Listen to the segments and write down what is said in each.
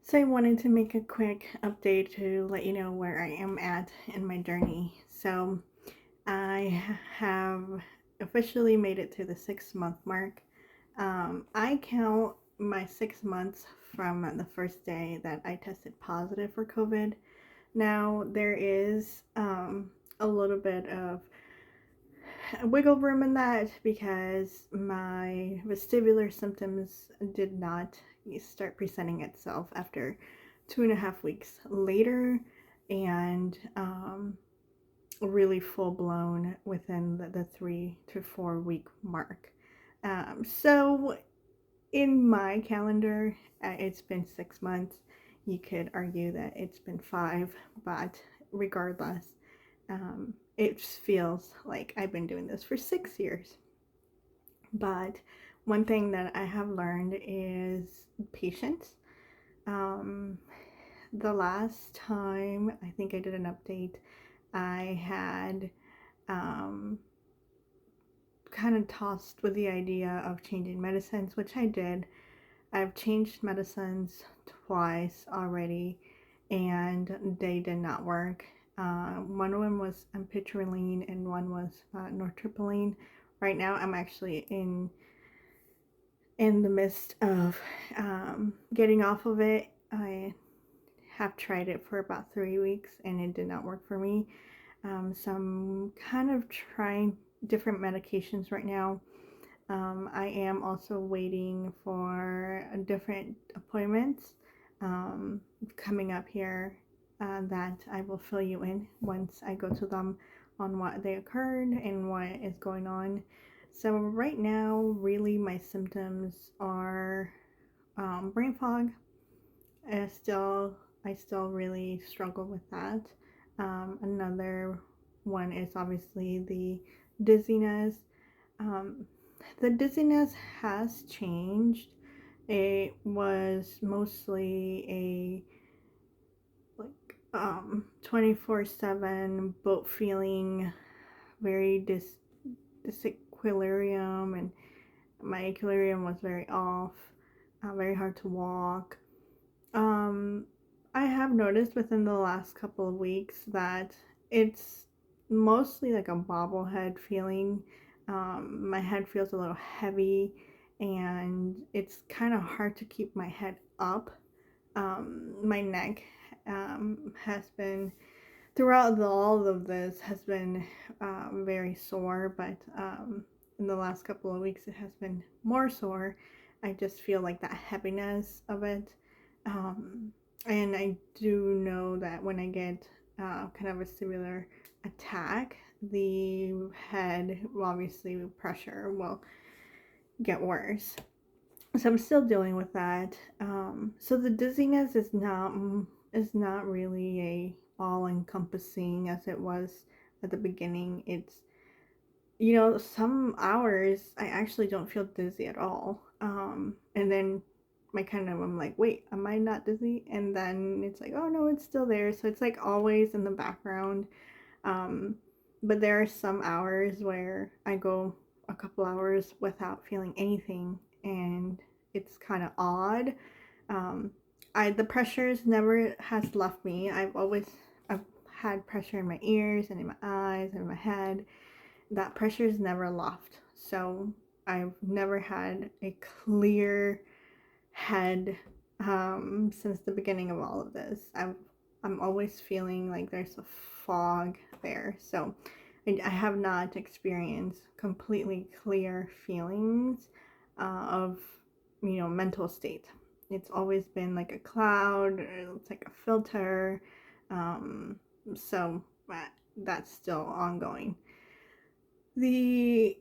So I wanted to make a quick update to let you know where I am at in my journey. So I have officially made it to the 6 month mark. I count my 6 months from the first day that I tested positive for COVID. Now there is a little bit of wiggle room in that because my vestibular symptoms did not start presenting itself after 2.5 weeks later, and really full blown within the 3 to 4 week mark. So in my calendar, it's been 6 months. You could argue that it's been five, but regardless, it feels like I've been doing this for 6 years. But one thing that I have learned is patience. Um, the last time I think I did an update, I had um, kind of tossed with the idea of changing medicines, which I did. I've changed medicines twice already, and they did not work. One of them was ampicillin, and one was nortriptyline. Right now, I'm actually in the midst of getting off of it. I have tried it for about 3 weeks, and it did not work for me. So I'm kind of trying different medications right now. I am also waiting for different appointments coming up here that I will fill you in once I go to them on what they occurred and what is going on. So right now, really my symptoms are brain fog. I still really struggle with that. Another one is obviously the dizziness. Um, the dizziness has changed. It was mostly a 24/7 boat feeling, very disequilibrium, and my equilibrium was very off, very hard to walk. Um, I have noticed within the last couple of weeks that it's mostly like a bobblehead feeling. My head feels a little heavy, and it's kind of hard to keep my head up. My neck has been, throughout all of this, has been very sore, but in the last couple of weeks, it has been more sore. I just feel like that heaviness of it. Um, and I do know that when I get kind of a similar attack, the head, obviously, pressure will get worse. So I'm still dealing with that. So the dizziness is not really a all encompassing as it was at the beginning. It's, some hours I actually don't feel dizzy at all. And then I'm like, wait, am I not dizzy? And then it's like, oh no, it's still there. So it's like always in the background. Um, but there are some hours where I go a couple hours without feeling anything, and it's kind of odd. Um, the pressures never has left me. I've had pressure in my ears and in my eyes and in my head. That pressure's never left. So I've never had a clear head since the beginning of all of this. I'm always feeling like there's a fog there. So I have not experienced completely clear feelings of, mental state. It's always been like a cloud, or it's like a filter. Um, so that's still ongoing. The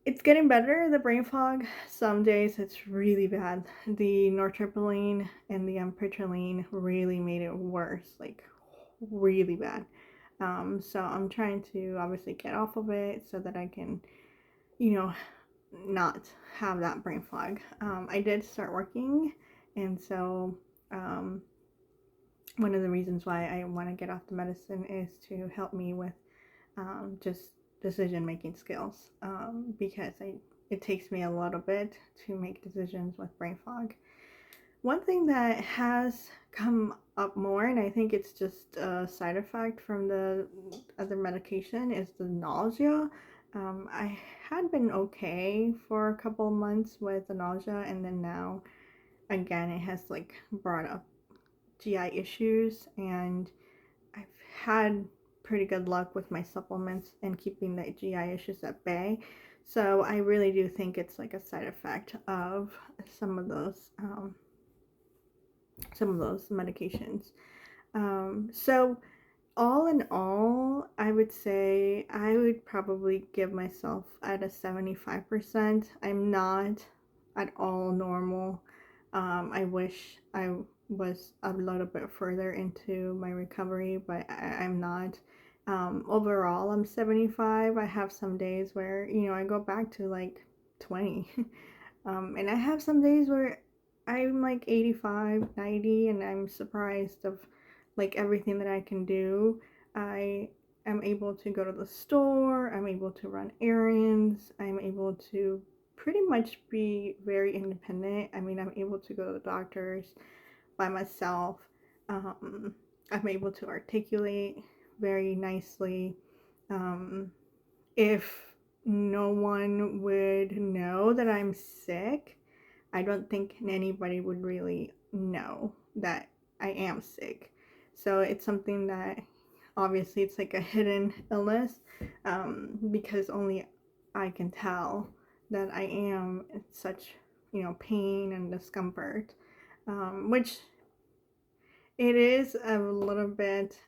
It's getting better, the brain fog. Some days it's really bad. The nortriptyline and the ampicillin really made it worse, like really bad. So I'm trying to obviously get off of it so that I can, you know, not have that brain fog. I did start working, and so um, one of the reasons why I want to get off the medicine is to help me with just decision making skills, because it takes me a little bit to make decisions with brain fog. One thing that has come up more, and I think it's just a side effect from the other medication, is the nausea. I had been okay for a couple of months with the nausea, and then now again it has like brought up GI issues, and I've had pretty good luck with my supplements and keeping the GI issues at bay. So I really do think it's like a side effect of some of those um, some of those medications. So all in all, I would say I would probably give myself at a 75%. I'm not at all normal. I wish I was a little bit further into my recovery, but I'm not. Overall, I'm 75. I have some days where, I go back to like 20. And I have some days where I'm like 85, 90, and I'm surprised of like everything that I can do. I am able to go to the store, I'm able to run errands, I'm able to pretty much be very independent. I mean, I'm able to go to the doctors by myself. Um, I'm able to articulate very nicely. Um, if no one would know that I'm sick, I don't think anybody would really know that I am sick. So it's something that obviously it's like a hidden illness, because only I can tell that I am in such, pain and discomfort, which it is a little bit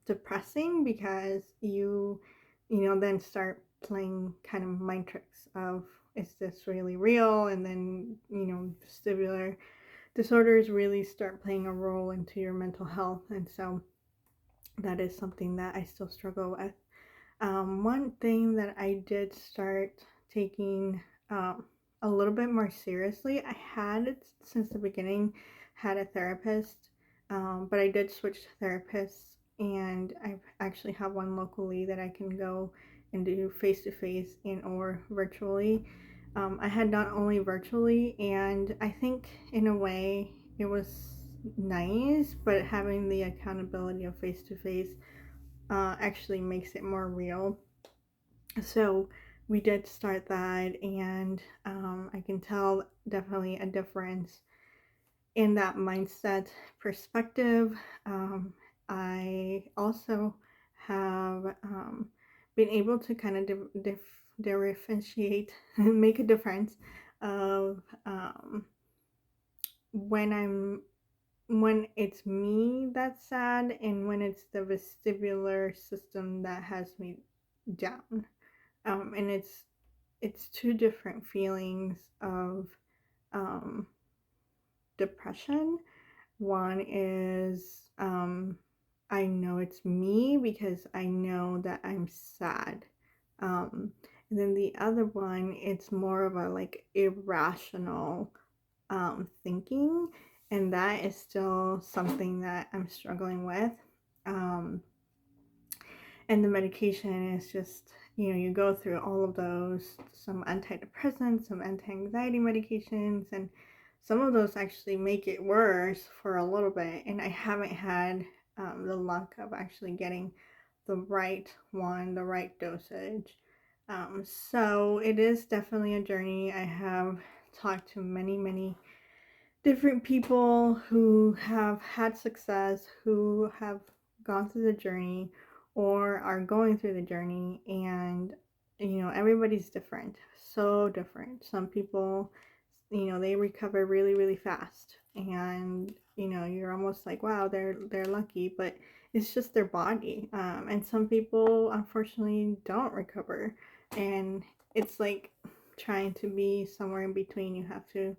depressing because then start playing kind of mind tricks of, is this really real? And then, vestibular disorders really start playing a role into your mental health. And so that is something that I still struggle with. One thing that I did start taking a little bit more seriously, I had it since the beginning, had a therapist, but I did switch therapists, and I actually have one locally that I can go and do face to face and or virtually. I had not only virtually, and I think in a way it was nice, but having the accountability of face to face actually makes it more real. So we did start that, and I can tell definitely a difference in that mindset perspective. Um, I also have been able to kind of differentiate and make a difference of when when it's me that's sad and when it's the vestibular system that has me down. And it's two different feelings of um, depression. One is I know it's me because I know that I'm sad. And then the other one, it's more of a like irrational thinking, and that is still something that I'm struggling with. Um, and the medication is just, you go through all of those, some antidepressants, some anti-anxiety medications, and some of those actually make it worse for a little bit. And I haven't had the luck of actually getting the right one, the right dosage. So it is definitely a journey. I have talked to many, many different people who have had success, who have gone through the journey or are going through the journey, and everybody's different, so different. Some people, they recover really really fast, and you're almost like, wow, they're lucky, but it's just their body. And some people unfortunately don't recover, and it's like trying to be somewhere in between. You have to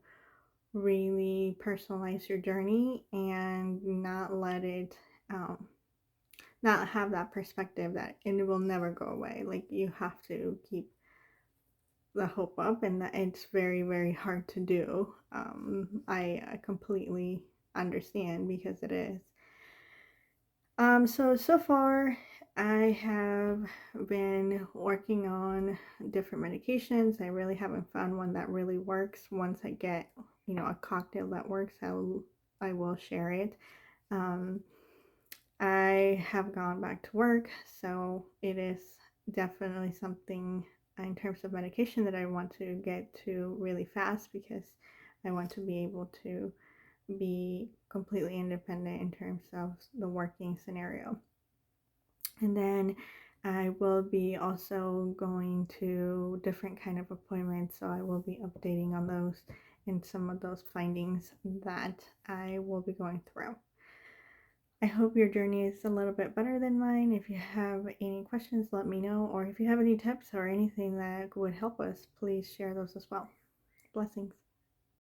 really personalize your journey and not let it not have that perspective that it will never go away. Like, you have to keep the hope up, and that it's very very hard to do. I completely understand, because it is. So far I have been working on different medications. I really haven't found one that really works once I get a cocktail that works, I will share it. Um, I have gone back to work, so it is definitely something in terms of medication that I want to get to really fast because I want to be able to be completely independent in terms of the working scenario. And then I will be also going to different kind of appointments, so I will be updating on those and some of those findings that I will be going through. I hope your journey is a little bit better than mine. If you have any questions, let me know, or if you have any tips or anything that would help us, please share those as well. Blessings.